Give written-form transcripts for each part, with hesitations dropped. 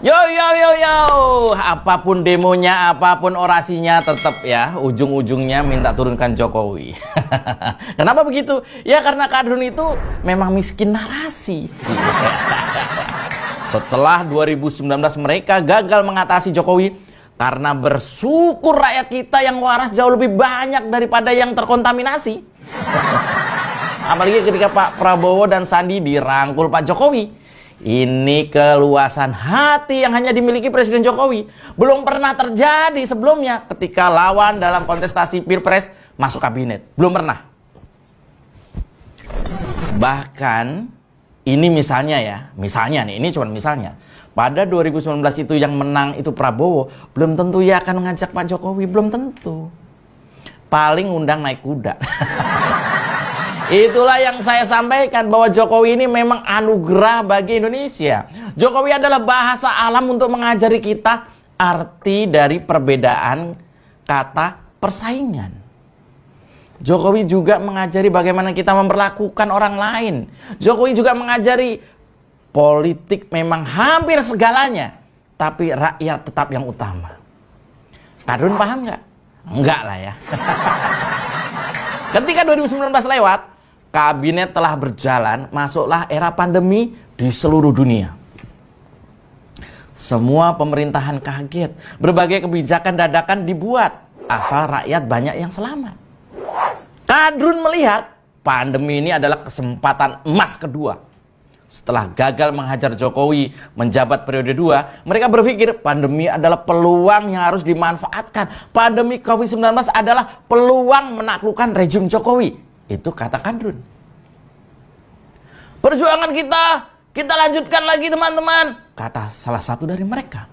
Yo yo yo yo, apapun demonya, apapun orasinya, tetap ya ujung-ujungnya minta turunkan Jokowi. Kenapa begitu? Ya karena Kadrun itu memang miskin narasi. Setelah 2019 mereka gagal mengatasi Jokowi karena bersyukur rakyat kita yang waras jauh lebih banyak daripada yang terkontaminasi. Apalagi ketika Pak Prabowo dan Sandi dirangkul Pak Jokowi. Ini keluasan hati yang hanya dimiliki Presiden Jokowi. Belum pernah terjadi sebelumnya ketika lawan dalam kontestasi Pilpres masuk kabinet. Belum pernah. Bahkan ini misalnya ya, misalnya nih, ini cuma misalnya. Pada 2019 itu yang menang itu Prabowo, belum tentu ya akan mengajak Pak Jokowi, belum tentu. Paling undang naik kuda. Itulah yang saya sampaikan, bahwa Jokowi ini memang anugerah bagi Indonesia. Jokowi adalah bahasa alam untuk mengajari kita arti dari perbedaan kata persaingan. Jokowi juga mengajari bagaimana kita memperlakukan orang lain. Jokowi juga mengajari politik memang hampir segalanya, tapi rakyat tetap yang utama. Kadrun paham nggak? Enggak lah ya. Ketika 2019 lewat, kabinet telah berjalan, masuklah era pandemi di seluruh dunia. Semua pemerintahan kaget, berbagai kebijakan dadakan dibuat, asal rakyat banyak yang selamat. Kadrun melihat pandemi ini adalah kesempatan emas kedua. Setelah gagal menghajar Jokowi menjabat periode 2, mereka berpikir pandemi adalah peluang yang harus dimanfaatkan. Pandemi COVID-19 adalah peluang menaklukkan rejim Jokowi. Itu kata Kadrun. Perjuangan kita lanjutkan lagi teman-teman, kata salah satu dari mereka.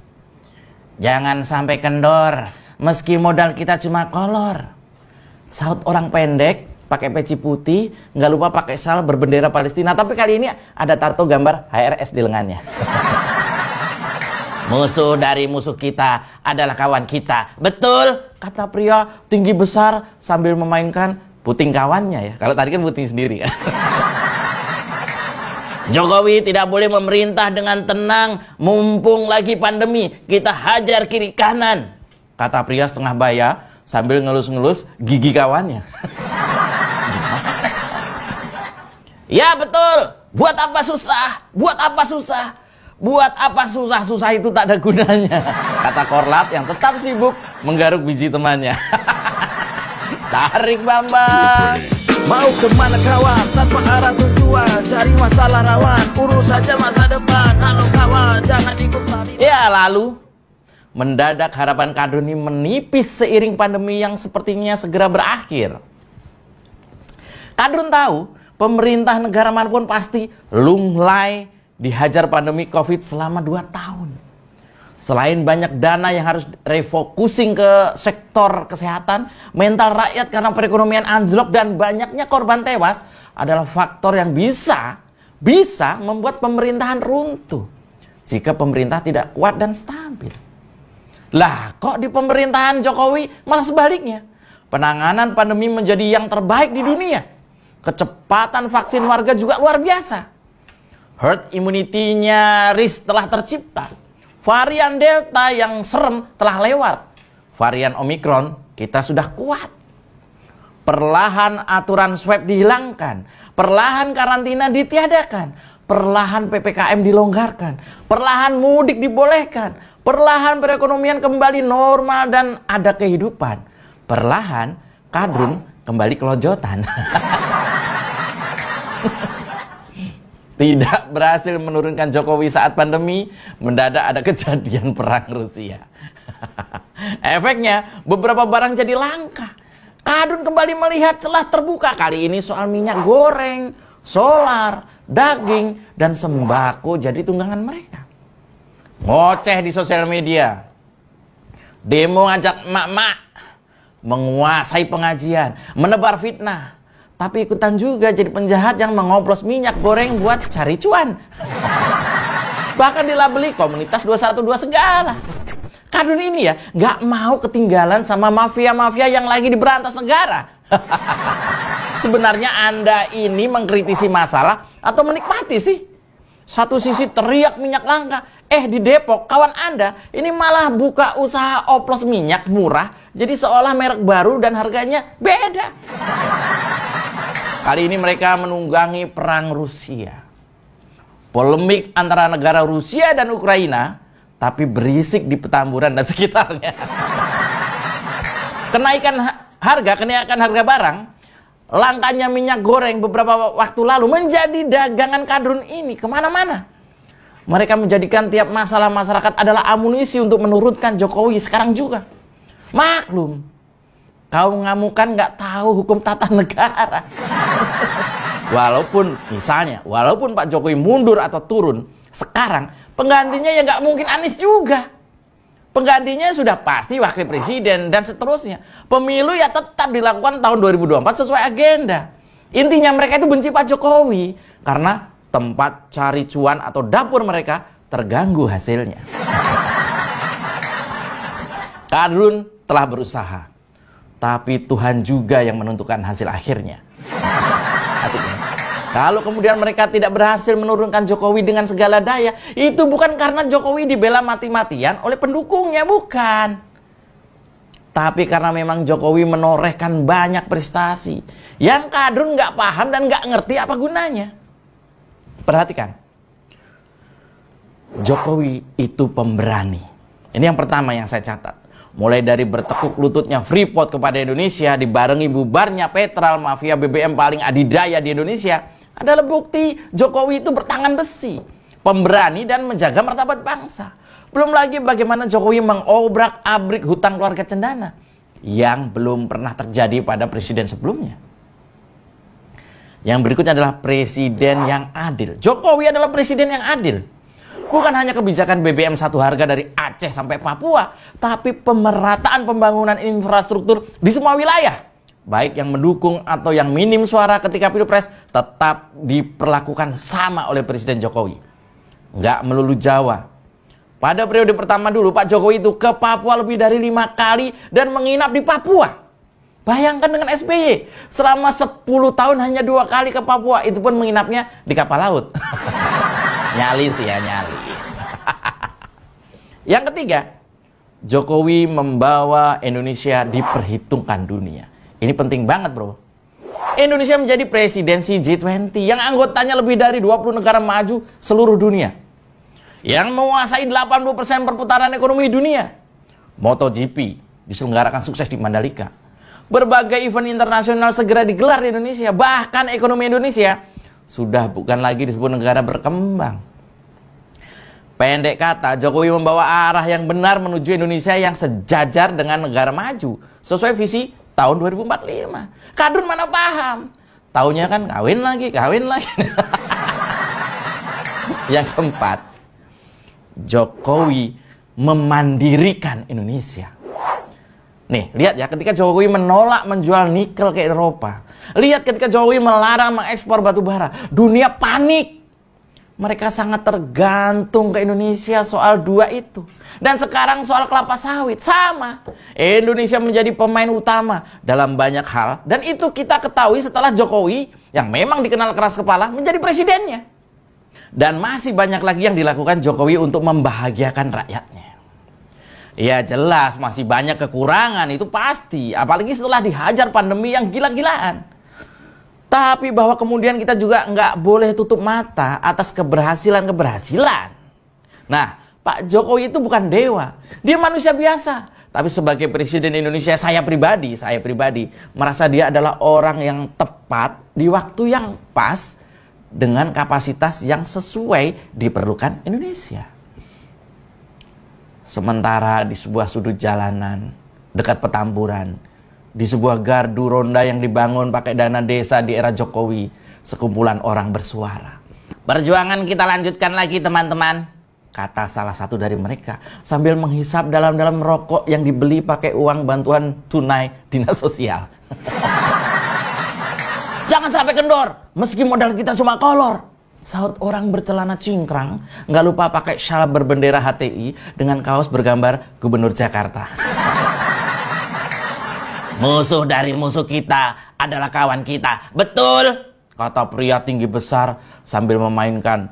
Jangan sampai kendor, meski modal kita cuma kolor. Saut orang pendek, pakai peci putih, nggak lupa pakai sal berbendera Palestina. Tapi kali ini ada tato gambar HRS di lengannya. Musuh dari musuh kita adalah kawan kita. Betul, kata pria tinggi besar sambil memainkan puting kawannya ya. Kalau tadi kan puting sendiri ya. Jokowi tidak boleh memerintah dengan tenang, mumpung lagi pandemi. Kita hajar kiri kanan, kata pria setengah baya sambil ngelus-ngelus gigi kawannya. Ya betul, buat apa susah? Buat apa susah? Buat apa susah-susah itu tak ada gunanya, kata korlap yang tetap sibuk menggaruk biji temannya. Tarik Bambang. Mau kemana kawan, tanpa arah tujuan, cari masalah rawan, urus saja masa depan. Halo kawan, jangan ikut lari. Ya lalu, mendadak harapan Kadrun ini menipis seiring pandemi yang sepertinya segera berakhir. Kadrun tahu, pemerintah negara manapun pasti lunglai dihajar pandemi COVID selama 2 tahun. Selain banyak dana yang harus refocusing ke sektor kesehatan, mental rakyat karena perekonomian anjlok dan banyaknya korban tewas adalah faktor yang bisa membuat pemerintahan runtuh jika pemerintah tidak kuat dan stabil. Lah, kok di pemerintahan Jokowi malah sebaliknya? Penanganan pandemi menjadi yang terbaik di dunia. Kecepatan vaksin warga juga luar biasa. Herd immunity-nya nyaris telah tercipta. Varian Delta yang serem telah lewat. Varian Omikron kita sudah kuat. Perlahan aturan swab dihilangkan. Perlahan karantina ditiadakan. Perlahan PPKM dilonggarkan. Perlahan mudik dibolehkan. Perlahan perekonomian kembali normal dan ada kehidupan. Perlahan Kadrun kembali kelojotan. Tidak berhasil menurunkan Jokowi saat pandemi, mendadak ada kejadian perang Rusia. Efeknya, beberapa barang jadi langka. Kadrun kembali melihat celah terbuka. Kali ini soal minyak goreng, solar, daging, dan sembako jadi tunggangan mereka. Ngoceh di sosial media. Demo ngajak emak-emak. Menguasai pengajian. Menebar fitnah. Tapi ikutan juga jadi penjahat yang mengoplos minyak goreng buat cari cuan. Bahkan dilabeli komunitas 212 segala. Kadrun ini ya nggak mau ketinggalan sama mafia-mafia yang lagi diberantas negara. Sebenarnya Anda ini mengkritisi masalah atau menikmati sih? Satu sisi teriak minyak langka, Di Depok, kawan Anda ini malah buka usaha oplos minyak murah, jadi seolah merek baru dan harganya beda. Kali ini mereka menunggangi perang Rusia. Polemik antara negara Rusia dan Ukraina, tapi berisik di Petamburan dan sekitarnya. Kenaikan harga barang, langkanya minyak goreng beberapa waktu lalu menjadi dagangan kadrun ini kemana-mana. Mereka menjadikan tiap masalah masyarakat adalah amunisi untuk menurunkan Jokowi sekarang juga. Maklum, kaum ngamukan nggak tahu hukum tata negara. Walaupun Pak Jokowi mundur atau turun, sekarang penggantinya ya nggak mungkin Anies juga. Penggantinya sudah pasti wakil presiden dan seterusnya. Pemilu ya tetap dilakukan tahun 2024 sesuai agenda. Intinya mereka itu benci Pak Jokowi karena tempat cari cuan atau dapur mereka terganggu hasilnya. Kadrun telah berusaha, tapi Tuhan juga yang menentukan hasil akhirnya. Asiknya. Kalau kemudian mereka tidak berhasil menurunkan Jokowi dengan segala daya, itu bukan karena Jokowi dibela mati-matian oleh pendukungnya, bukan. Tapi karena memang Jokowi menorehkan banyak prestasi yang kadrun nggak paham dan nggak ngerti apa gunanya. Perhatikan, Jokowi itu pemberani. Ini yang pertama yang saya catat. Mulai dari bertekuk lututnya Freeport kepada Indonesia, dibarengi bubarnya Petral, mafia BBM paling adidaya di Indonesia, adalah bukti Jokowi itu bertangan besi, pemberani dan menjaga martabat bangsa. Belum lagi bagaimana Jokowi mengobrak-abrik hutang keluarga cendana yang belum pernah terjadi pada presiden sebelumnya. Yang berikutnya adalah presiden yang adil. Jokowi adalah presiden yang adil. Bukan hanya kebijakan BBM satu harga dari Aceh sampai Papua, tapi pemerataan pembangunan infrastruktur di semua wilayah. Baik yang mendukung atau yang minim suara ketika Pilpres tetap diperlakukan sama oleh Presiden Jokowi. Nggak melulu Jawa. Pada periode pertama dulu Pak Jokowi itu ke Papua lebih dari 5 kali dan menginap di Papua. Bayangkan dengan SBY, selama 10 tahun hanya 2 kali ke Papua, itu pun menginapnya di kapal laut. Nyali sih ya, nyali. Yang ketiga, Jokowi membawa Indonesia diperhitungkan dunia. Ini penting banget, bro. Indonesia menjadi presidensi G20 yang anggotanya lebih dari 20 negara maju seluruh dunia. Yang menguasai 80% perputaran ekonomi dunia. MotoGP diselenggarakan sukses di Mandalika. Berbagai event internasional segera digelar di Indonesia. Bahkan ekonomi Indonesia sudah bukan lagi disebut negara berkembang. Pendek kata, Jokowi membawa arah yang benar menuju Indonesia yang sejajar dengan negara maju. Sesuai visi tahun 2045. Kadrun mana paham. Taunya kan kawin lagi. Yang keempat, Jokowi memandirikan Indonesia. Nih, lihat ya, ketika Jokowi menolak menjual nikel ke Eropa. Lihat ketika Jokowi melarang mengekspor batu bara. Dunia panik. Mereka sangat tergantung ke Indonesia soal dua itu. Dan sekarang soal kelapa sawit, sama. Indonesia menjadi pemain utama dalam banyak hal. Dan itu kita ketahui setelah Jokowi, yang memang dikenal keras kepala, menjadi presidennya. Dan masih banyak lagi yang dilakukan Jokowi untuk membahagiakan rakyatnya. Ya jelas masih banyak kekurangan, itu pasti. Apalagi setelah dihajar pandemi yang gila-gilaan. Tapi bahwa kemudian kita juga nggak boleh tutup mata atas keberhasilan-keberhasilan. Nah, Pak Jokowi itu bukan dewa. Dia manusia biasa. Tapi sebagai presiden Indonesia, saya pribadi merasa dia adalah orang yang tepat di waktu yang pas dengan kapasitas yang sesuai diperlukan Indonesia. Sementara di sebuah sudut jalanan dekat Petamburan, di sebuah gardu ronda yang dibangun pakai dana desa di era Jokowi, sekumpulan orang bersuara. Perjuangan kita lanjutkan lagi, teman-teman, kata salah satu dari mereka sambil menghisap dalam-dalam rokok yang dibeli pakai uang bantuan tunai dinas sosial. Jangan sampai kendor, meski modal kita cuma kolor. Saut orang bercelana cingkrang, nggak lupa pakai syal berbendera HTI dengan kaos bergambar Gubernur Jakarta. Musuh dari musuh kita adalah kawan kita. Betul, kata pria tinggi besar sambil memainkan